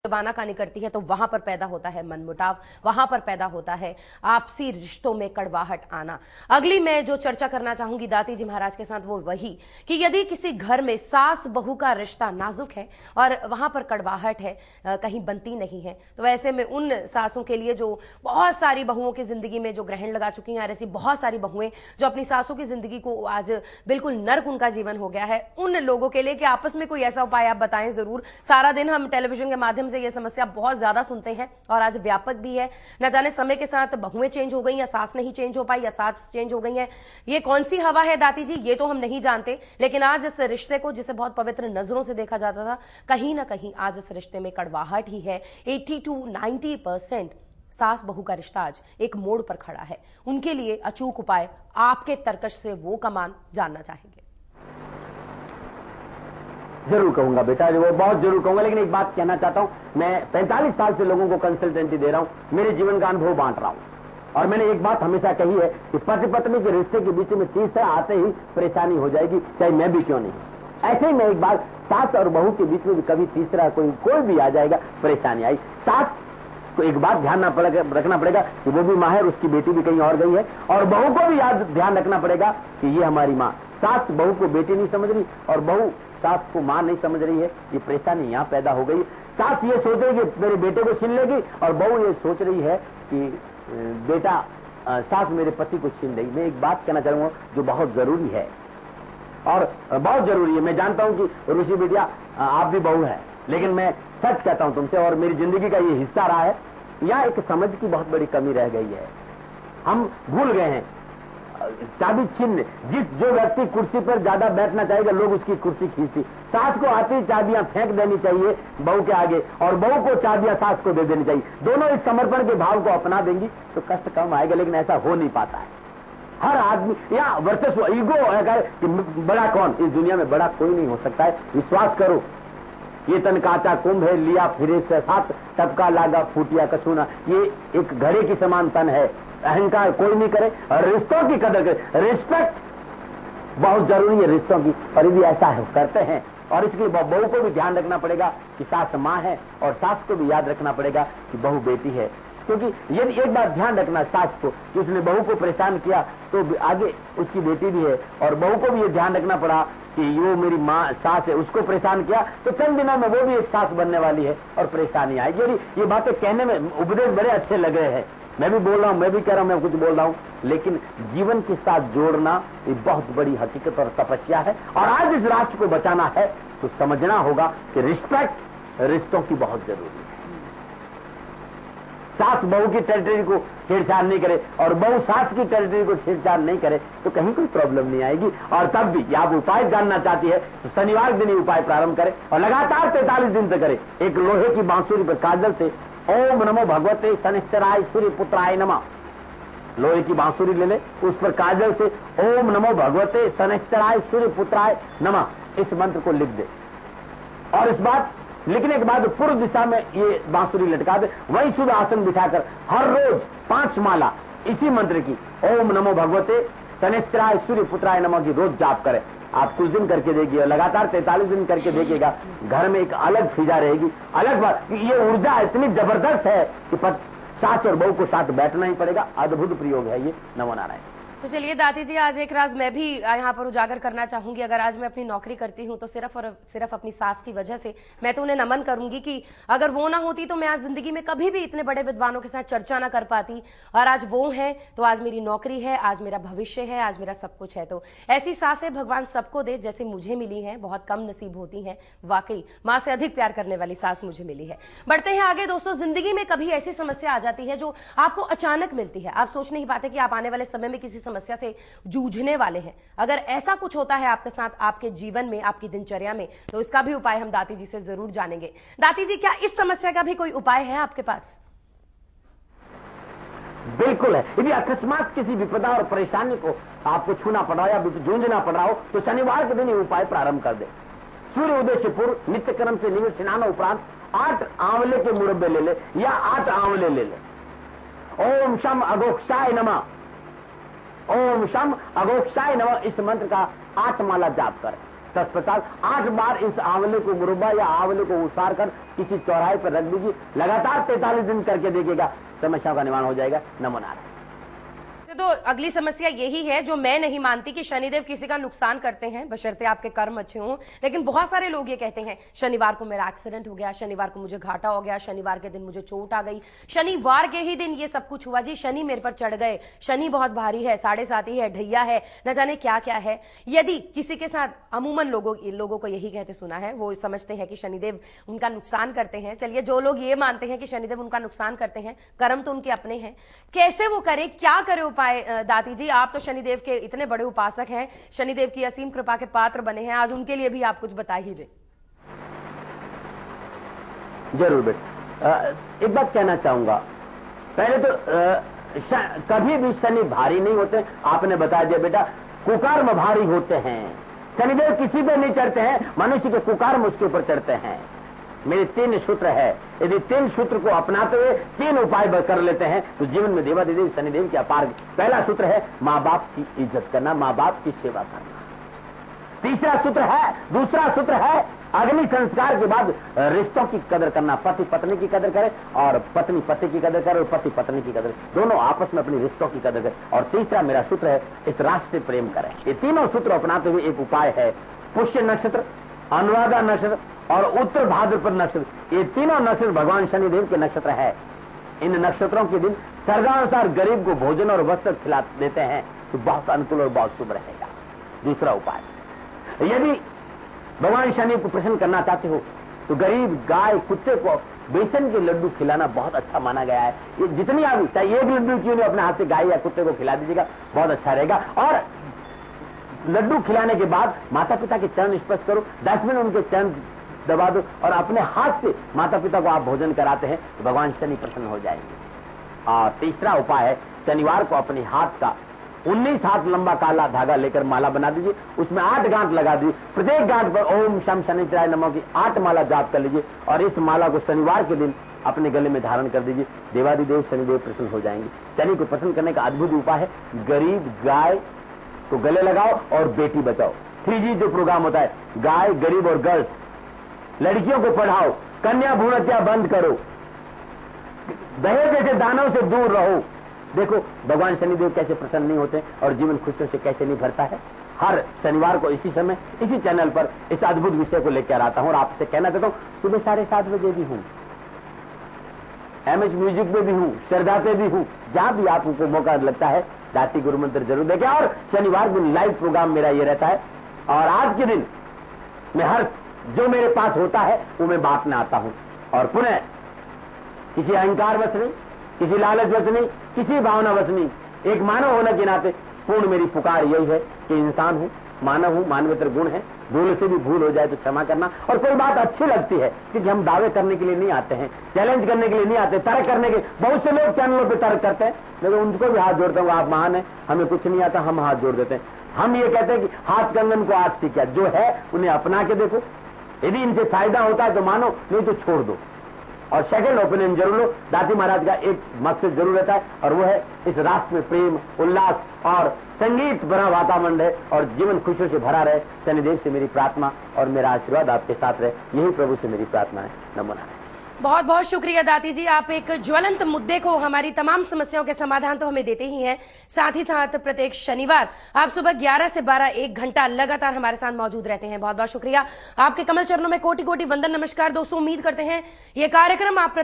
आनाकानी करती है तो वहां पर पैदा होता है मनमुटाव, वहां पर पैदा होता है आपसी रिश्तों में कड़वाहट आना। अगली मैं जो चर्चा करना चाहूंगी दाती जी महाराज के साथ वो वही कि यदि किसी घर में सास बहू का रिश्ता नाजुक है और वहां पर कड़वाहट है, कहीं बनती नहीं है, तो ऐसे में उन सासों के लिए जो बहुत सारी बहुओं की जिंदगी में जो ग्रहण लगा चुकी हैं और ऐसी बहुत सारी बहुएं जो अपनी सासों की जिंदगी को आज बिल्कुल नर्क उनका जीवन हो गया है, उन लोगों के लिए कि आपस में कोई ऐसा उपाय आप बताएं जरूर। सारा दिन हम टेलीविजन के माध्यम से ये समस्या बहुत ज्यादा सुनते हैं और आज व्यापक भी है। न जाने समय के साथ बहुएं चेंज हो गई या सास नहीं चेंज हो पाई या सास चेंज हो गई है, ये कौन सी हवा है दाती जी ये तो हम नहीं जानते, लेकिन आज इस रिश्ते को जिसे बहुत पवित्र नजरों से देखा जाता था, कहीं ना कहीं आज इस रिश्ते में कड़वाहट ही है। 80 to 90% सास बहू का रिश्ता आज एक मोड़ पर खड़ा है। उनके लिए अचूक उपाय आपके तर्कश से वो कमान जानना चाहेंगे। जरूर कहूंगा बेटा, वो बहुत जरूर कहूंगा, लेकिन एक बात कहना चाहता हूं। मैं 45 साल से लोगों को कंसल्टेंसी दे रहा हूं, मेरे जीवन का अनुभव बांट रहा हूं, और मैंने एक बात हमेशा कही है कि पति पत्नी के रिश्ते के बीच में तीसरा आते ही परेशानी हो जाएगी, चाहे मैं भी क्यों नहीं। ऐसे ही मैं एक बार सास और बहू के बीच में भी कभी तीसरा कोई भी आ जाएगा, परेशानी आई। सास को एक बात ध्यान रखना पड़ेगा कि वो भी माँ है, उसकी बेटी भी कहीं और गई है, और बहू को भी याद ध्यान रखना पड़ेगा कि ये हमारी माँ। सास बहू को बेटी नहीं समझ रही और बहू सास को मां नहीं समझ रही है, ये परेशानी यहाँ पैदा हो गई। सास ये सोच रही है कि मेरे बेटे को छीन लेगी, और बहू ये सोच रही है कि सास मेरे पति को छीन लेगी। मैं एक बात कहना चाहूंगा जो बहुत जरूरी है और बहुत जरूरी है। मैं जानता हूं कि ऋषि बिटिया आप भी बहू है, लेकिन मैं सच कहता हूं तुमसे, और मेरी जिंदगी का ये हिस्सा रहा है, यहाँ एक समझ की बहुत बड़ी कमी रह गई है। हम भूल गए हैं चाबी छीन, जो व्यक्ति कुर्सी पर ज्यादा बैठना चाहेगा लोग उसकी कुर्सी खींचती। सास को आती चाबियां फेंक देनी चाहिए बहू के आगे, और बहू को चाबियां सास को दे देनी चाहिए। दोनों इस समर्पण के भाव को अपना देंगी तो कष्ट कम आएगा, लेकिन ऐसा हो नहीं पाता है। हर आदमी या वर्चस्व, ईगो है कि बड़ा कौन, इस दुनिया में बड़ा कोई नहीं हो सकता है। विश्वास करो, ये तन काचा कुंभ है, लिया फिरे से साथ, टपका लागा फूटिया कछूना। ये एक घड़े की समान तन है, अहंकार कोई नहीं करे और रिश्तों की कदर करे। रिस्पेक्ट बहुत जरूरी है रिश्तों की, और यदि ऐसा है करते हैं, और इसलिए बहू को भी ध्यान रखना पड़ेगा कि सास माँ है, और सास को भी याद रखना पड़ेगा कि बहू बेटी है। क्योंकि यदि एक बात ध्यान रखना सास को कि उसने बहू को परेशान किया तो आगे उसकी बेटी भी है, और बहू को भी ये ध्यान रखना पड़ा कि वो मेरी माँ सास है, उसको परेशान किया तो चंद दिनों में वो भी एक सास बनने वाली है और परेशानी आएगी। और ये बातें कहने में उपदेश बड़े अच्छे लग रहे हैं, मैं भी बोल रहा हूं, मैं भी कह रहा हूं, मैं कुछ बोल रहा हूं, लेकिन जीवन के साथ जोड़ना ये बहुत बड़ी हकीकत और तपस्या है। और आज इस राष्ट्र को बचाना है तो समझना होगा कि रिस्पेक्ट रिश्तों की बहुत जरूरी है। सास बहू की टेरिटरी को छेड़छाड़ नहीं करे और बहू सास की टेरिटरी को छेड़छाड़ नहीं करे तो कहीं कोई प्रॉब्लम नहीं आएगी। और तब भी आप उपाय जानना चाहती है तो शनिवार दिन ही उपाय प्रारंभ करें और लगातार 43 दिन से करें। एक लोहे की बांसुरी पर काजल से ओम नमो भगवते शनिश्चराय सूर्य पुत्राय नमः, लोहे की बांसुरी ले ले, उस पर काजल से ओम नमो भगवते शनिश्चराय सूर्य पुत्राय नमः इस मंत्र को लिख दे, और इस बात लिखने के बाद पूर्व दिशा में ये बांसुरी लटका दे। वही शुभ आसन बिठाकर हर रोज 5 माला इसी मंत्र की ओम नमो भगवते शनिश्चराय सूर्य पुत्राय नमः की रोज जाप करें। आप कुछ दिन करके देखिए, लगातार 43 दिन करके देखिएगा, घर में एक अलग फिजा रहेगी। अलग बात, ये ऊर्जा इतनी जबरदस्त है कि सास और बहू को साथ बैठना ही पड़ेगा। अद्भुत प्रयोग है ये। नमो नारायण। तो चलिए दाती जी, आज एक राज मैं भी यहाँ पर उजागर करना चाहूंगी। अगर आज मैं अपनी नौकरी करती हूँ तो सिर्फ और सिर्फ अपनी सास की वजह से मैं तो उन्हें नमन करूंगी कि अगर वो ना होती तो मैं आज जिंदगी में कभी भी इतने बड़े विद्वानों के साथ चर्चा ना कर पाती, और आज वो हैं तो आज मेरी नौकरी है, आज मेरा भविष्य है, आज मेरा सब कुछ है। तो ऐसी सासें भगवान सबको दे जैसे मुझे मिली है, बहुत कम नसीब होती हैं। वाकई माँ से अधिक प्यार करने वाली सास मुझे मिली है। बढ़ते हैं आगे दोस्तों। जिंदगी में कभी ऐसी समस्या आ जाती है जो आपको अचानक मिलती है, आप सोच नहीं पाते कि आप आने वाले समय में किसी समस्या से जूझने वाले हैं। अगर ऐसा कुछ होता है आपके साथ, आपके जीवन में, आपकी दिनचर्या में, तो इसका भी उपाय हम दाती जी से जरूर जानेंगे। दाती जी, क्या इस समस्या का भी कोई उपाय है आपके पास? बिल्कुल है। यदि अकस्मात किसी विपदा और परेशानी को आपको छूना पड़ रहा है या जूझना पड़ रहा हो तो शनिवार के दिन ये उपाय प्रारंभ कर दे। सूर्य उदय से पूर्व नित्य कर्म से निवृत्त स्नान उपरांत 8 आंवले के मुरब्बे ले ले या 8 आंवले ले ले। ओम शम अघोक्षाय नमः, ओम शम अघोक्षाय नमः इस मंत्र का 8 माला जाप करें। अस्पताल 8 बार इस आंवले को मुरब्बा या आंवले को उसार कर किसी चौराहे पर रख दीजिए, लगातार 43 दिन करके देखिएगा, समस्याओं का निवारण हो जाएगा। नमो नारायण। तो अगली समस्या यही है जो मैं नहीं मानती कि शनिदेव किसी का नुकसान करते हैं बशर्ते आपके कर्म अच्छे हों, लेकिन बहुत सारे लोग ये कहते हैं शनिवार को मेरा एक्सीडेंट हो गया, शनिवार को मुझे घाटा हो गया, शनिवार के दिन मुझे चोट आ गई, शनिवार के ही दिन ये सब कुछ हुआ जी, शनि मेरे पर चढ़ गए, शनि बहुत भारी है, 7.5 है, ढैया है, न जाने क्या क्या है। यदि किसी के साथ अमूमन लोगों को यही कहते सुना है, वो समझते हैं कि शनिदेव उनका नुकसान करते हैं। चलिए, जो लोग ये मानते हैं कि शनिदेव उनका नुकसान करते हैं, कर्म तो उनके अपने हैं, कैसे वो करे, क्या करे उपाय? दाती जी, आप तो शनिदेव के इतने बड़े उपासक हैं, शनिदेव की असीम कृपा के पात्र बने हैं, आज उनके लिए भी आप कुछ बता ही दें। जरूर बेटा, एक बात कहना चाहूंगा। पहले तो कभी भी शनि भारी नहीं होते, आपने बता दिया बेटा, कुकर्म भारी होते हैं। शनिदेव किसी पे नहीं चढ़ते हैं, मनुष्य के कुकर्म उसके ऊपर चढ़ते हैं। मेरे 3 सूत्र है, यदि 3 सूत्र को अपनाते हुए 3 उपाय कर लेते हैं तो जीवन में देवाधिदेव शनिदेव की अपार। पहला सूत्र है माँ बाप की इज्जत करना, माँ बाप की सेवा करना। तीसरा सूत्र है, दूसरा सूत्र है अग्नि संस्कार के बाद रिश्तों की कदर करना, पति पत्नी की कदर करे और पत्नी पति की कदर करे और पति पत्नी की कदर, दोनों आपस में अपने रिश्तों की कदर करें। और तीसरा मेरा सूत्र है इस राष्ट्र से प्रेम करें। ये तीनों सूत्र अपनाते हुए एक उपाय है, पुष्य नक्षत्र, अनुराधा नक्षत्र और उत्तर भाद्रपद नक्षत्र, ये तीनों नक्षत्र भगवान शनिदेव के नक्षत्र है। इन नक्षत्रों के दिन सर्वानुसार गरीब को भोजन और वस्त्र खिला देते हैं तो बहुत अनुकूल और बहुत शुभ रहेगा। दूसरा उपाय, यदि भगवान शनि को प्रसन्न करना चाहते हो तो गरीब गाय कुत्ते को बेसन के लड्डू खिलाना बहुत अच्छा माना गया है। ये जितनी आप चाहे 1 लड्डू क्यों नहीं अपने हाथ से गाय या कुत्ते को खिला दीजिएगा, बहुत अच्छा रहेगा। और लड्डू खिलाने के बाद माता पिता के चरण स्पर्श करो, 10 मिनट उनके चरण दबा दो और अपने हाथ से माता पिता को आप भोजन कराते हैं तो भगवान शनि प्रसन्न हो जाएंगे। और तीसरा उपाय है, शनिवार को अपने हाथ का 19 हाथ लंबा काला धागा लेकर माला बना दीजिए, उसमें 8 गांठ लगा दीजिए, प्रत्येक गांठ पर ओम शम शनिचराय नमः की 8 माला जाप कर लीजिए और इस माला को शनिवार के दिन अपने गले में धारण कर दीजिए। देवादिदेव शनिदेव प्रसन्न हो जाएंगे। शनि को प्रसन्न करने का अद्भुत उपाय है, गरीब गाय को गले लगाओ और बेटी बचाओ। 3G जो प्रोग्राम होता है, गाय, गरीब और गर्ल्स, लड़कियों को पढ़ाओ, कन्या भ्रूण हत्या बंद करो, दहेज जैसे दानों से दूर रहो। देखो भगवान शनिदेव कैसे प्रसन्न नहीं होते और जीवन खुशियों से कैसे नहीं भरता है। हर शनिवार को इसी समय इसी चैनल पर इस अद्भुत विषय को लेकर आता हूं और आपसे कहना चाहता हूं, सुबह 7:30 बजे भी हूं, MS म्यूजिक में भी हूं, श्रद्धा पे भी हूं, जहां भी आपको मौका लगता है दाती गुरु मंत्र जरूर देखें। और शनिवार दिन लाइव प्रोग्राम मेरा ये रहता है और आज के दिन मैं हर जो मेरे पास होता है वो मैं बांटने आता हूं। और पुनः किसी अहंकार वश नहीं, किसी लालच वश नहीं, किसी भावना वश नहीं, एक मानव होने के नाते पूर्ण मेरी पुकार यही है कि इंसान हूं, मानव हूं, मानवेतर गुण है, भूल से भी भूल हो जाए तो क्षमा करना। और कोई बात अच्छी लगती है क्योंकि हम दावे करने के लिए नहीं आते हैं, चैलेंज करने के लिए नहीं आते, तर्क करने के। बहुत से लोग चैनलों पर तर्क करते हैं, लेकिन उनको भी हाथ जोड़ता हूँ, आप महान है, हमें कुछ नहीं आता, हम हाथ जोड़ देते हैं। हम ये कहते हैं कि हाथ कंगन को आज सीखा, जो है उन्हें अपना के देखो, यदि इनसे फायदा होता है तो मानो, नहीं तो छोड़ दो। और सेकंड ओपिनियन जरूर लो। दाती महाराज का एक मकसद जरूर रहता है और वो है इस राष्ट्र में प्रेम, उल्लास और संगीत भरा वातावरण है और जीवन खुशियों से भरा रहे। शनिदेव से मेरी प्रार्थना और मेरा आशीर्वाद आपके साथ रहे, यही प्रभु से मेरी प्रार्थना है। नमो नारायण। बहुत बहुत शुक्रिया दाती जी, आप एक ज्वलंत मुद्दे को, हमारी तमाम समस्याओं के समाधान तो हमें देते ही हैं, साथ ही साथ प्रत्येक शनिवार आप सुबह 11 से 12 1 घंटा लगातार हमारे साथ मौजूद रहते हैं। बहुत बहुत शुक्रिया आपके कमल चरणों में कोटि कोटि वंदन नमस्कार। दोस्तों, उम्मीद करते हैं ये कार्यक्रम आप